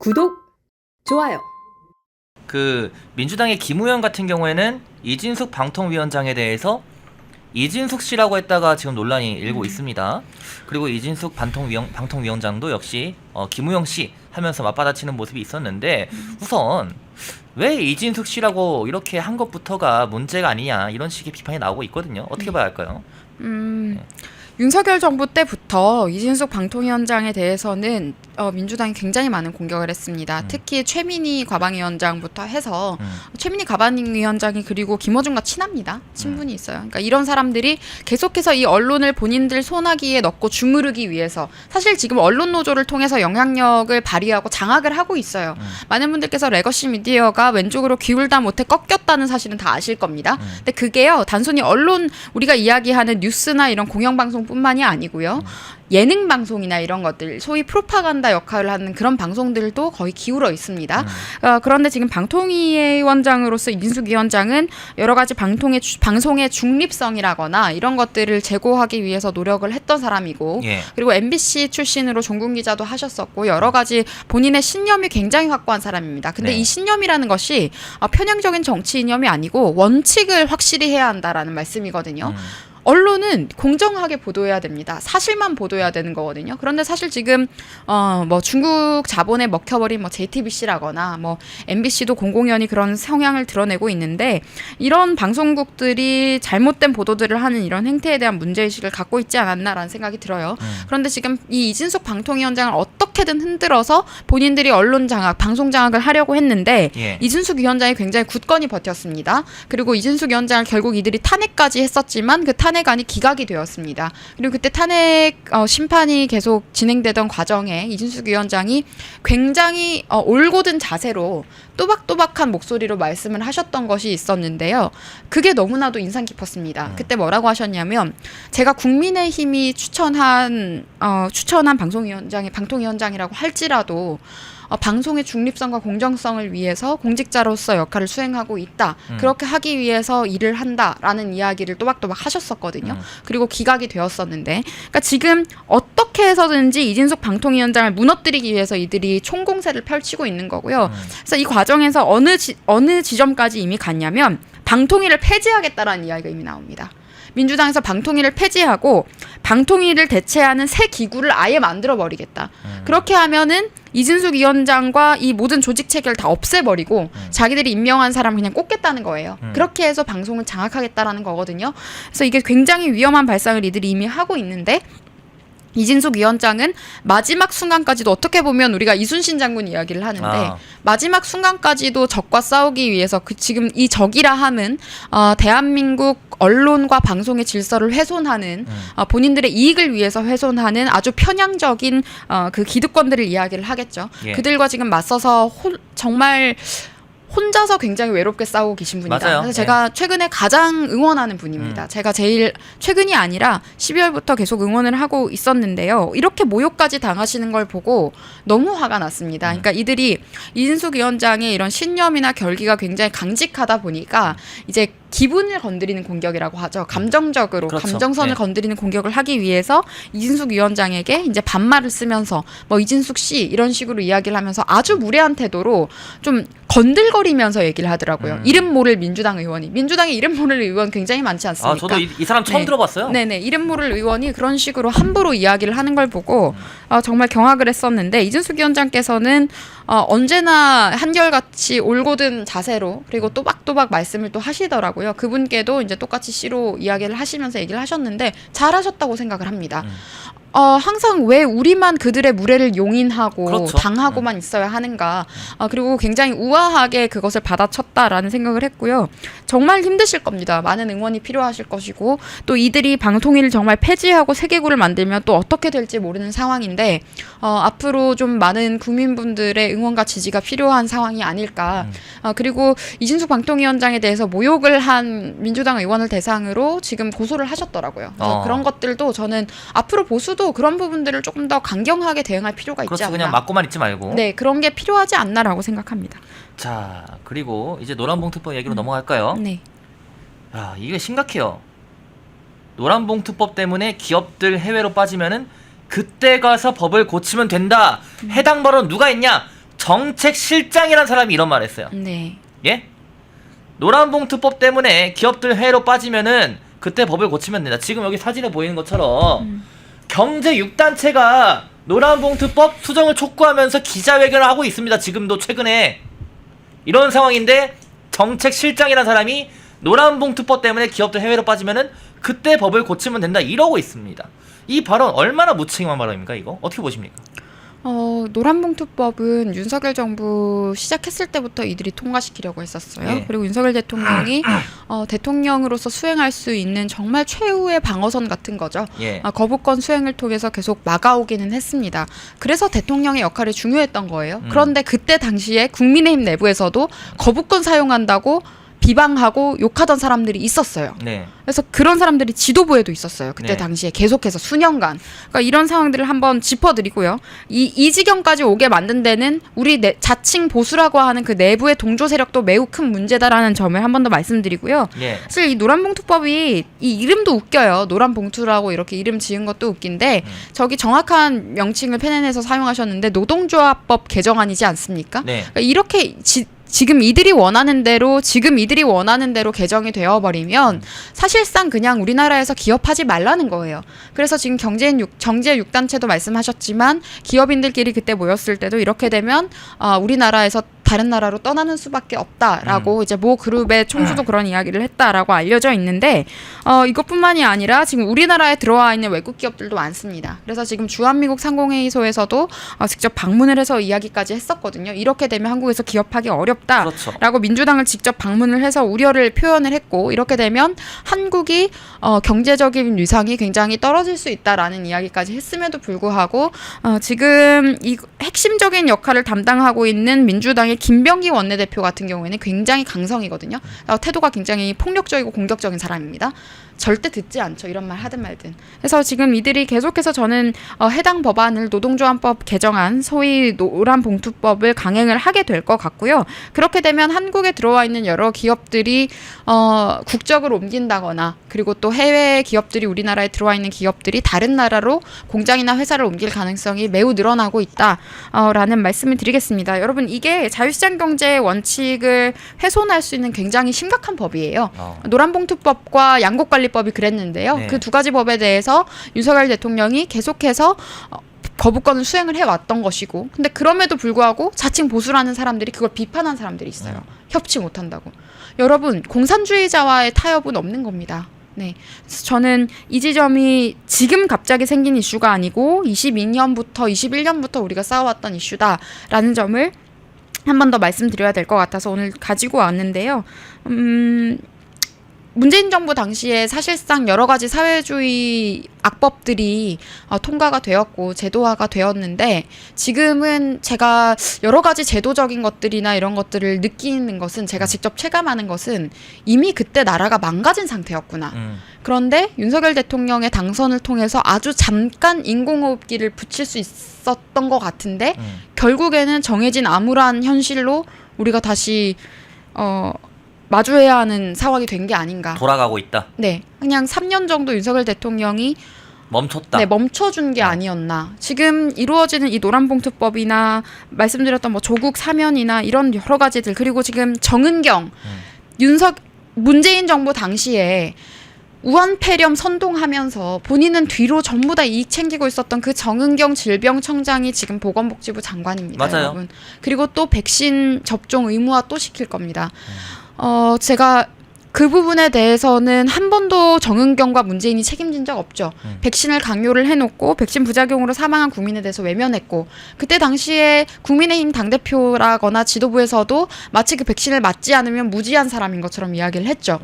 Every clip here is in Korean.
구독, 좋아요. 그 민주당의 김우현 같은 경우에는 이진숙 방통위원장에 대해서 이진숙 씨라고 했다가 지금 논란이 일고 있습니다. 그리고 이진숙 방통위원장도 역시 김우영 씨 하면서 맞받아치는 모습이 있었는데 우선 왜 이진숙 씨라고 이렇게 한 것부터가 문제가 아니냐 이런 식의 비판이 나오고 있거든요. 어떻게 봐야 할까요? 윤석열 정부 때부터 이진숙 방통위원장에 대해서는 민주당이 굉장히 많은 공격을 했습니다. 특히 최민희 과방위원장부터 해서 최민희 과방위원장이 그리고 김어준과 친합니다. 친분이 있어요. 그러니까 이런 사람들이 계속해서 이 언론을 본인들 손아귀에 넣고 주무르기 위해서 사실 지금 언론 노조를 통해서 영향력을 발휘하고 장악을 하고 있어요. 많은 분들께서 레거시 미디어가 왼쪽으로 기울다 못해 꺾였다는 사실은 다 아실 겁니다. 근데 그게요 단순히 언론 우리가 이야기하는 뉴스나 이런 공영방송뿐만이 아니고요. 예능 방송이나 이런 것들 소위 프로파간다 역할을 하는 그런 방송들도 거의 기울어 있습니다. 그런데 지금 방통위원장으로서 이진숙 위원장은 여러 가지 방송의 중립성이라거나 이런 것들을 제고하기 위해서 노력을 했던 사람이고 그리고 MBC 출신으로 종군 기자도 하셨었고 여러 가지 본인의 신념이 굉장히 확고한 사람입니다. 근데 이 신념이라는 것이 편향적인 정치 이념이 아니고 원칙을 확실히 해야 한다라는 말씀이거든요. 언론은 공정하게 보도해야 됩니다. 사실만 보도해야 되는 거거든요. 그런데 사실 지금 뭐 중국 자본에 먹혀버린 뭐 JTBC라거나 뭐 MBC도 공공연히 그런 성향을 드러내고 있는데 이런 방송국들이 잘못된 보도들을 하는 이런 행태에 대한 문제의식을 갖고 있지 않았나라는 생각이 들어요. 그런데 지금 이 이진숙 방통위원장을 어떻게든 흔들어서 본인들이 언론 장악, 방송 장악을 하려고 했는데 이진숙 위원장이 굉장히 굳건히 버텼습니다. 그리고 이진숙 위원장을 결국 이들이 탄핵까지 했었지만 그 탄핵안이 기각이 되었습니다. 그리고 그때 탄핵 심판이 계속 진행되던 과정에 이진숙 위원장이 굉장히 올곧은 자세로 또박또박한 목소리로 말씀을 하셨던 것이 있었는데요. 그게 너무나도 인상 깊었습니다. 그때 뭐라고 하셨냐면 제가 국민의힘이 추천한 방통위원장이라고 할지라도 방송의 중립성과 공정성을 위해서 공직자로서 역할을 수행하고 있다. 그렇게 하기 위해서 일을 한다라는 이야기를 또박또박 하셨었거든요. 그리고 기각이 되었었는데 그러니까 지금 어떻게 해서든지 이진숙 방통위원장을 무너뜨리기 위해서 이들이 총공세를 펼치고 있는 거고요. 그래서 이 과정에서 어느 지점까지 이미 갔냐면 방통위를 폐지하겠다라는 이야기가 이미 나옵니다. 민주당에서 방통위를 폐지하고 방통위를 대체하는 새 기구를 아예 만들어버리겠다. 그렇게 하면은 이진숙 위원장과 이 모든 조직 체계를 다 없애버리고 자기들이 임명한 사람 그냥 꼽겠다는 거예요. 그렇게 해서 방송을 장악하겠다라는 거거든요. 그래서 이게 굉장히 위험한 발상을 이들이 이미 하고 있는데 이진숙 위원장은 마지막 순간까지도 어떻게 보면 우리가 이순신 장군 이야기를 하는데 마지막 순간까지도 적과 싸우기 위해서 지금 이 적이라 함은 대한민국 언론과 방송의 질서를 훼손하는 본인들의 이익을 위해서 훼손하는 아주 편향적인 그 기득권들을 이야기를 하겠죠. 그들과 지금 맞서서 정말 혼자서 굉장히 외롭게 싸우고 계신 분이다. 맞아요. 그래서 제가 최근에 가장 응원하는 분입니다. 제가 제일 최근이 아니라 12월부터 계속 응원을 하고 있었는데요. 이렇게 모욕까지 당하시는 걸 보고 너무 화가 났습니다. 그러니까 이들이 이진숙 위원장의 이런 신념이나 결기가 굉장히 강직하다 보니까 이제 기분을 건드리는 공격이라고 하죠. 감정적으로 감정선을 건드리는 공격을 하기 위해서 이진숙 위원장에게 이제 반말을 쓰면서 뭐 이진숙 씨 이런 식으로 이야기를 하면서 아주 무례한 태도로 좀 건들거리면서 얘기를 하더라고요. 이름 모를 민주당 의원이. 민주당에 이름 모를 의원 굉장히 많지 않습니까? 저도 이 사람 처음 들어봤어요. 네네. 이름 모를 의원이 그런 식으로 함부로 이야기를 하는 걸 보고 정말 경악을 했었는데 이진숙 위원장께서는 언제나 한결같이 올곧은 자세로 그리고 또박또박 말씀을 또 하시더라고요. 그분께도 이제 똑같이 C로 이야기를 하시면서 얘기를 하셨는데 잘하셨다고 생각을 합니다. 항상 왜 우리만 그들의 무례를 용인하고 당하고만 있어야 하는가. 그리고 굉장히 우아하게 그것을 받아쳤다라는 생각을 했고요. 정말 힘드실 겁니다. 많은 응원이 필요하실 것이고 또 이들이 방통위를 정말 폐지하고 새 기구를 만들면 또 어떻게 될지 모르는 상황인데 앞으로 좀 많은 국민분들의 응원과 지지가 필요한 상황이 아닐까. 그리고 이진숙 방통위원장에 대해서 모욕을 한 민주당 의원을 대상으로 지금 고소를 하셨더라고요. 그래서 그런 것들도 저는 앞으로 보수도 그런 부분들을 조금 더 강경하게 대응할 필요가 있지 않나. 그냥 맞고만 있지 말고. 네, 그런 게 필요하지 않나라고 생각합니다. 자, 그리고 이제 노란봉투법 얘기로 넘어갈까요? 네. 이게 심각해요. 노란봉투법 때문에 기업들 해외로 빠지면은 그때 가서 법을 고치면 된다. 해당 발언 누가 했냐? 정책실장이라는 사람이 이런 말을 했어요. 네. 예? 노란봉투법 때문에 기업들 해외로 빠지면은 그때 법을 고치면 된다. 지금 여기 사진에 보이는 것처럼 경제 6단체가 노란봉투법 수정을 촉구하면서 기자회견을 하고 있습니다. 지금도 최근에 이런 상황인데 정책실장이라는 사람이 노란봉투법 때문에 기업들 해외로 빠지면은 그때 법을 고치면 된다 이러고 있습니다. 이 발언 얼마나 무책임한 발언입니까? 이거 어떻게 보십니까? 노란봉투법은 윤석열 정부 시작했을 때부터 이들이 통과시키려고 했었어요. 예. 그리고 윤석열 대통령이 대통령으로서 수행할 수 있는 정말 최후의 방어선 같은 거죠. 예. 거부권 수행을 통해서 계속 막아오기는 했습니다. 그래서 대통령의 역할이 중요했던 거예요. 그런데 그때 당시에 국민의힘 내부에서도 거부권 사용한다고 비방하고 욕하던 사람들이 있었어요. 네. 그래서 그런 사람들이 지도부에도 있었어요. 그때 네. 당시에 계속해서 수년간. 그러니까 이런 상황들을 한번 짚어드리고요. 이 지경까지 오게 만든 데는 우리 자칭 보수라고 하는 그 내부의 동조 세력도 매우 큰 문제다라는 점을 한 번 더 말씀드리고요. 예. 사실 이 노란봉투법이 이 이름도 웃겨요. 노란봉투라고 이렇게 이름 지은 것도 웃긴데 저기 정확한 명칭을 펜앤에서 사용하셨는데 노동조합법 개정안이지 않습니까? 네. 그러니까 이렇게 지금 이들이 원하는 대로 개정이 되어버리면 사실상 그냥 우리나라에서 기업하지 말라는 거예요. 그래서 지금 정제 6단체도 말씀하셨지만 기업인들끼리 그때 모였을 때도 이렇게 되면 우리나라에서 다른 나라로 떠나는 수밖에 없다라고 이제 모 그룹의 총수도 그런 이야기를 했다라고 알려져 있는데 이것뿐만이 아니라 지금 우리나라에 들어와 있는 외국 기업들도 많습니다. 그래서 지금 주한미국 상공회의소에서도 직접 방문을 해서 이야기까지 했었거든요. 이렇게 되면 한국에서 기업하기 어렵다라고 그렇죠. 민주당을 직접 방문을 해서 우려를 표현을 했고 이렇게 되면 한국이 경제적인 위상이 굉장히 떨어질 수 있다라는 이야기까지 했음에도 불구하고 지금 이 핵심적인 역할을 담당하고 있는 민주당의 김병기 원내대표 같은 경우에는 굉장히 강성이거든요. 태도가 굉장히 폭력적이고 공격적인 사람입니다. 절대 듣지 않죠. 이런 말 하든 말든. 그래서 지금 이들이 계속해서 저는 해당 법안을 노동조합법 개정안 소위 노란봉투법을 강행을 하게 될 것 같고요. 그렇게 되면 한국에 들어와 있는 여러 기업들이 국적을 옮긴다거나 그리고 또 해외 기업들이 우리나라에 들어와 있는 기업들이 다른 나라로 공장이나 회사를 옮길 가능성이 매우 늘어나고 있다라는 말씀을 드리겠습니다. 여러분 이게 자유시장 경제의 원칙을 훼손할 수 있는 굉장히 심각한 법이에요. 노란봉투법과 양곡관리법이 그랬는데요. 네. 그 두 가지 법에 대해서 윤석열 대통령이 계속해서 거부권을 수행을 해왔던 것이고 근데 그럼에도 불구하고 자칭 보수라는 사람들이 그걸 비판한 사람들이 있어요. 협치 못한다고. 여러분 공산주의자와의 타협은 없는 겁니다. 네, 그래서 저는 이 지점이 지금 갑자기 생긴 이슈가 아니고 22년부터 21년부터 우리가 싸워왔던 이슈다라는 점을 한 번 더 말씀드려야 될 것 같아서 오늘 가지고 왔는데요. 문재인 정부 당시에 사실상 여러 가지 사회주의 악법들이 통과가 되었고 제도화가 되었는데 지금은 제가 여러 가지 제도적인 것들이나 이런 것들을 느끼는 것은 제가 직접 체감하는 것은 이미 그때 나라가 망가진 상태였구나. 그런데 윤석열 대통령의 당선을 통해서 아주 잠깐 인공호흡기를 붙일 수 있었던 것 같은데 결국에는 정해진 암울한 현실로 우리가 다시 마주해야 하는 상황이 된 게 아닌가. 돌아가고 있다. 네, 그냥 3년 정도 윤석열 대통령이 멈췄다. 네, 멈춰준 게 아니었나. 지금 이루어지는 이 노란봉투법이나 말씀드렸던 뭐 조국 사면이나 이런 여러 가지들 그리고 지금 정은경 문재인 정부 당시에 우한폐렴 선동하면서 본인은 뒤로 전부 다 이익 챙기고 있었던 그 정은경 질병청장이 지금 보건복지부 장관입니다. 맞아요. 여러분. 그리고 또 백신 접종 의무화 또 시킬 겁니다. 제가 그 부분에 대해서는 한 번도 정은경과 문재인이 책임진 적 없죠. 백신을 강요를 해놓고 백신 부작용으로 사망한 국민에 대해서 외면했고 그때 당시에 국민의힘 당대표라거나 지도부에서도 마치 그 백신을 맞지 않으면 무지한 사람인 것처럼 이야기를 했죠.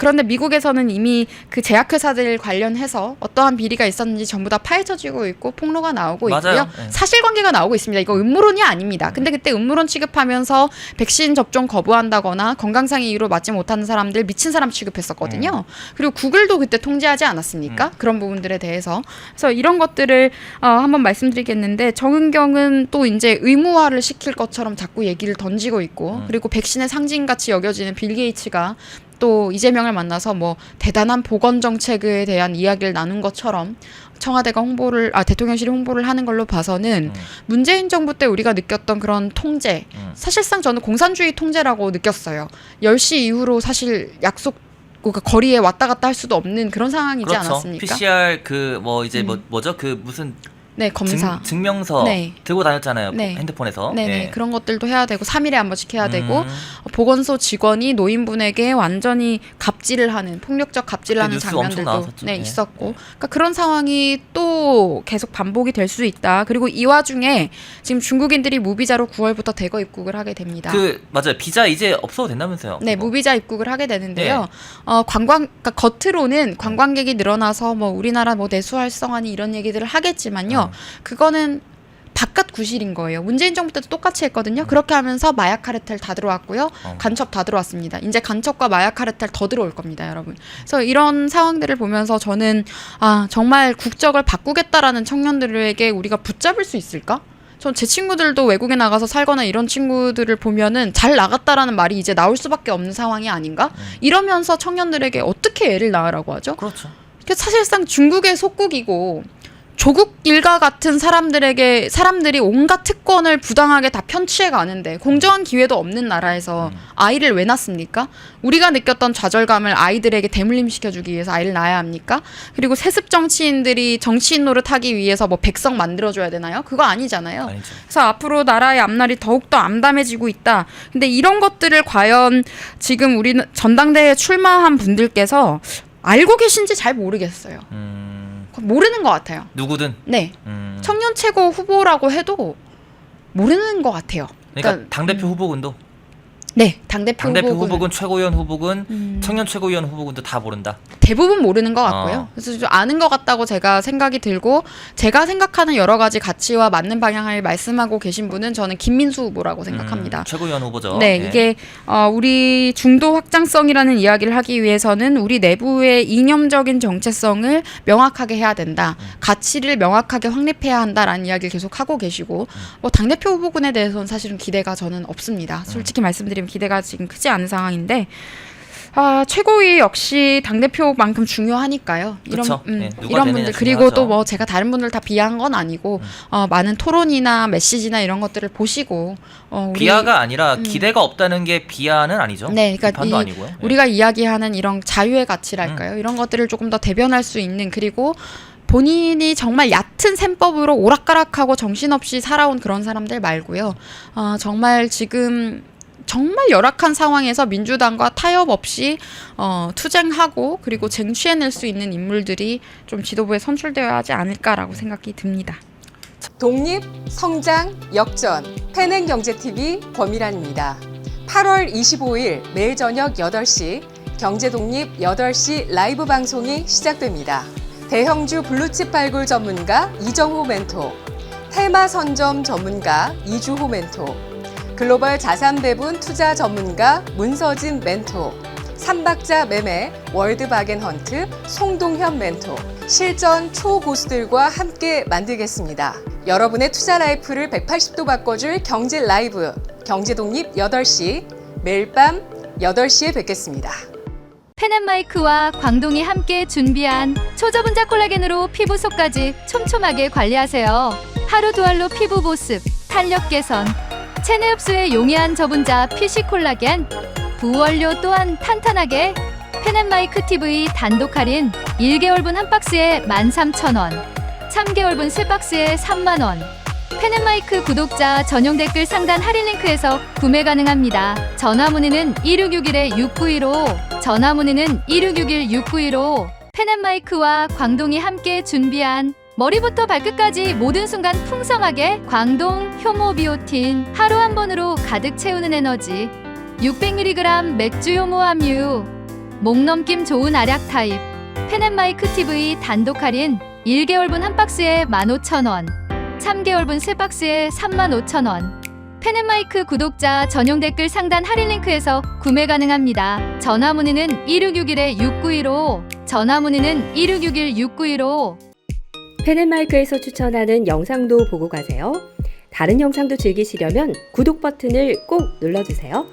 그런데 미국에서는 이미 그 제약회사들 관련해서 어떠한 비리가 있었는지 전부 다 파헤쳐지고 있고 폭로가 나오고 맞아요. 있고요. 네. 사실관계가 나오고 있습니다. 이거 음모론이 아닙니다. 근데 그때 음모론 취급하면서 백신 접종 거부한다거나 건강상의 이유로 맞지 못하는 사람들 미친 사람 취급했었거든요. 그리고 구글도 그때 통제하지 않았습니까? 그런 부분들에 대해서. 그래서 이런 것들을 한번 말씀드리겠는데 정은경은 또 이제 의무화를 시킬 것처럼 자꾸 얘기를 던지고 있고 그리고 백신의 상징같이 여겨지는 빌 게이츠가 또 이재명을 만나서 뭐 대단한 보건 정책에 대한 이야기를 나눈 것처럼 청와대가 대통령실이 홍보를 하는 걸로 봐서는 문재인 정부 때 우리가 느꼈던 그런 통제, 사실상 저는 공산주의 통제라고 느꼈어요. 10시 이후로 사실 그러니까 거리에 왔다 갔다 할 수도 없는 그런 상황이지 그렇죠. 않았습니까? PCR 뭐죠? 그 무슨 네, 검사. 증명서 네. 들고 다녔잖아요. 네. 핸드폰에서. 네네. 예. 그런 것들도 해야 되고 3일에 한 번씩 해야 되고 보건소 직원이 노인분에게 완전히 갑질을 하는 폭력적 갑질을 그때 하는 뉴스 엄청 장면들도 나왔었죠. 네, 예. 있었고 그러니까 그런 상황이 또 계속 반복이 될 수 있다. 그리고 이 와중에 지금 중국인들이 무비자로 9월부터 대거 입국을 하게 됩니다. 맞아요. 비자 이제 없어도 된다면서요. 네, 그거. 무비자 입국을 하게 되는데요. 그러니까 겉으로는 관광객이 늘어나서 뭐 우리나라 뭐 내수 활성화니 이런 얘기들을 하겠지만요. 그거는 바깥 구실인 거예요. 문재인 정부 때도 똑같이 했거든요. 그렇게 하면서 마약 카르텔 다 들어왔고요. 간첩 다 들어왔습니다. 이제 간첩과 마약 카르텔 더 들어올 겁니다, 여러분. 그래서 이런 상황들을 보면서 저는 정말 국적을 바꾸겠다라는 청년들에게 우리가 붙잡을 수 있을까? 전 제 친구들도 외국에 나가서 살거나 이런 친구들을 보면은 잘 나갔다라는 말이 이제 나올 수밖에 없는 상황이 아닌가? 이러면서 청년들에게 어떻게 애를 낳으라고 하죠? 그렇죠. 사실상 중국의 속국이고 조국 일가 같은 사람들이 온갖 특권을 부당하게 다 편취해 가는데 공정한 기회도 없는 나라에서 아이를 왜 낳습니까? 우리가 느꼈던 좌절감을 아이들에게 대물림시켜주기 위해서 아이를 낳아야 합니까? 그리고 세습 정치인들이 정치인 노릇하기 위해서 뭐 백성 만들어줘야 되나요? 그거 아니잖아요. 아니죠. 그래서 앞으로 나라의 앞날이 더욱더 암담해지고 있다. 근데 이런 것들을 과연 지금 우리는 전당대회에 출마한 분들께서 알고 계신지 잘 모르겠어요. 모르는 것 같아요. 누구든. 네. 청년 최고 후보라고 해도 모르는 것 같아요. 그러니까 당대표 후보군도. 네, 당대표 후보군, 최고위원 후보군, 청년 최고위원 후보군도 다 모른다. 대부분 모르는 것 같고요. 그래서 좀 아는 것 같다고 제가 생각이 들고 제가 생각하는 여러 가지 가치와 맞는 방향을 말씀하고 계신 분은 저는 김민수 후보라고 생각합니다. 최고위원 후보죠. 네, 예. 이게 우리 중도 확장성이라는 이야기를 하기 위해서는 우리 내부의 이념적인 정체성을 명확하게 해야 된다. 가치를 명확하게 확립해야 한다라는 이야기를 계속 하고 계시고 당대표 후보군에 대해서는 사실은 기대가 저는 없습니다. 솔직히 말씀드리면 기대가 지금 크지 않은 상황인데 최고위 역시 당대표만큼 중요하니까요. 이런 분들 그리고 또 뭐 제가 다른 분들 다 비하한 건 아니고 많은 토론이나 메시지나 이런 것들을 보시고 비하가 아니라 기대가 없다는 게 비하는 아니죠. 네, 그러니까 비판도 아니고요. 우리가 이야기하는 이런 자유의 가치랄까요? 이런 것들을 조금 더 대변할 수 있는 그리고 본인이 정말 얕은 셈법으로 오락가락하고 정신없이 살아온 그런 사람들 말고요. 정말 지금 정말 열악한 상황에서 민주당과 타협 없이 투쟁하고 그리고 쟁취해낼 수 있는 인물들이 좀 지도부에 선출되어야 하지 않을까라고 생각이 듭니다. 독립, 성장, 역전, 패능경제TV 권미란입니다. 8월 25일 매일 저녁 8시 경제독립 8시 라이브 방송이 시작됩니다. 대형주 블루칩 발굴 전문가 이정호 멘토, 테마 선점 전문가 이주호 멘토, 글로벌 자산 배분 투자 전문가 문서진 멘토, 삼박자 매매 월드바겐헌트 송동현 멘토, 실전 초고수들과 함께 만들겠습니다. 여러분의 투자 라이프를 180도 바꿔줄 경제 라이브, 경제독립 8시, 매일 밤 8시에 뵙겠습니다. 펜앤마이크와 광동이 함께 준비한 초저분자 콜라겐으로 피부 속까지 촘촘하게 관리하세요. 하루 두 알로 피부 보습, 탄력 개선, 체내 흡수에 용이한 저분자 PC 콜라겐, 부원료 또한 탄탄하게 펜앤마이크 TV 단독 할인 1개월분 한 박스에 13,000원, 3개월분 3박스에 30,000원. 펜앤마이크 구독자 전용 댓글 상단 할인 링크에서 구매 가능합니다. 전화 문의는 1661-6915, 전화 문의는 1661-6915. 펜앤마이크와 광동이 함께 준비한 머리부터 발끝까지 모든 순간 풍성하게 광동 효모 비오틴 하루 한 번으로 가득 채우는 에너지 600mg 맥주 효모 함유 목 넘김 좋은 알약 타입 펜앤마이크 TV 단독 할인 1개월분 한 박스에 15,000원 3개월분 3박스에 35,000원 펜앤마이크 구독자 전용 댓글 상단 할인 링크에서 구매 가능합니다. 전화 문의는 1661-6915 전화 문의는 1661-6915 펜앤마이크에서 추천하는 영상도 보고 가세요. 다른 영상도 즐기시려면 구독 버튼을 꼭 눌러주세요.